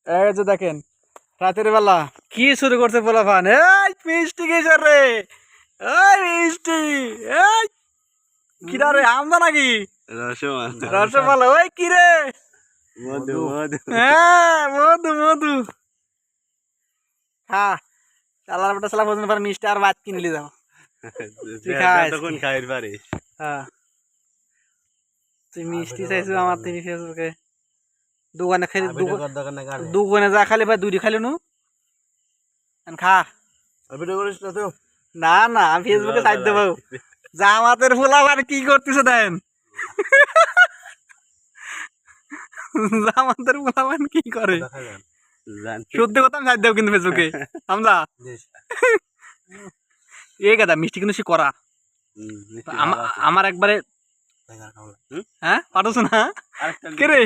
এই যে দেখেন রাতের বেলা কি শুরু করছে পোলাপান। এই মিষ্টি কিসের রে? এই মিষ্টি, এই কিরা রে, আমদা নাকি? রসমালাই। ওই কি রে? মধু মধু হ্যাঁ মধু মধু। হ্যাঁ চালার বেটা চালা পর্যন্ত পর মিষ্টি আর ভাত কিনলি যাও। তুই খাস তখন খাইর পারিস। হ্যাঁ তুই মিষ্টি চাইছো আমার থেকে ফেসবুকে দোকানে খালি দোকানে যা খালি ভাই দুইটি খালি নু খা। ভিডিও করিস না তো? না না আমি ফেসবুকে সাইড দেবো। জামাতের ফুলাবার কি করতেছে দেন। জামাতের ফুলাবার কি করে সত্যি কথা আমি সাইড দেবো কিন্তু ফেসবুকে আমরা এই কথা মিষ্টি কিন্তু সে করা আমার একবারে। হ্যাঁ পাঠছ না কে রে?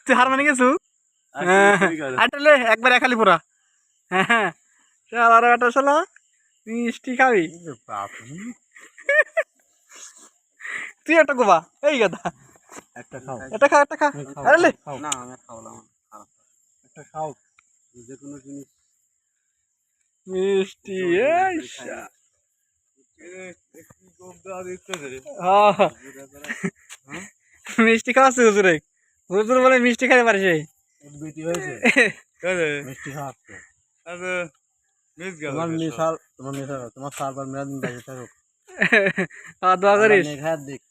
তুই হার মানে গেছু আটলে একবার একালি পুরা। হ্যাঁ আর একটা শালা মিষ্টি খাবি তুই একটা গোবা এই কথা একটা খাও, একটা খা একটা খা। আরে লে না আমি খাওয়ালাম, একটা খাও যে কোনো জিনিস মিষ্টি এই মিষ্টি খাওয়াচ্ছে হুজুরে। হুজুর বলে মিষ্টি খাইতে পারে সেই বিটি হয়েছে মিষ্টি খাওয়াচ্ছে। তোমার সার্ভার মেরা দিন বাজে থাকুক। দোয়া করিস খায়ার দিক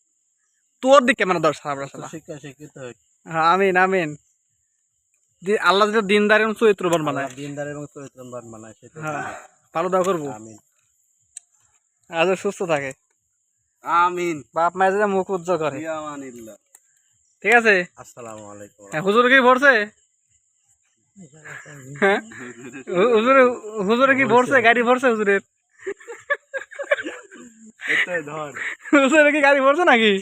তোর দিক কেমন দশ সারা শিক্ষা শিক্ষিত হয়। হ্যাঁ আমিন আমিন। আল্লাহ যেটা দিনদার এবং চরিত্রবান বানায়, দিনদার এবং চরিত্রবান বানায় সেটা হ্যাঁ ভালো দোয়া করবো। আমিন আজ সুস্থ থাকে। আমিন। বাপ মায়ের যেটা মুখ উজ্জ্বল করে। ঠিক আছে। আসসালামু আলাইকুম। হুজুর কি ভরছে? হ্যাঁ হুজুরে কি ভরছে? গাড়ি ভরছে হুজুরের? হুজুরে কি গাড়ি ভরছে নাকি?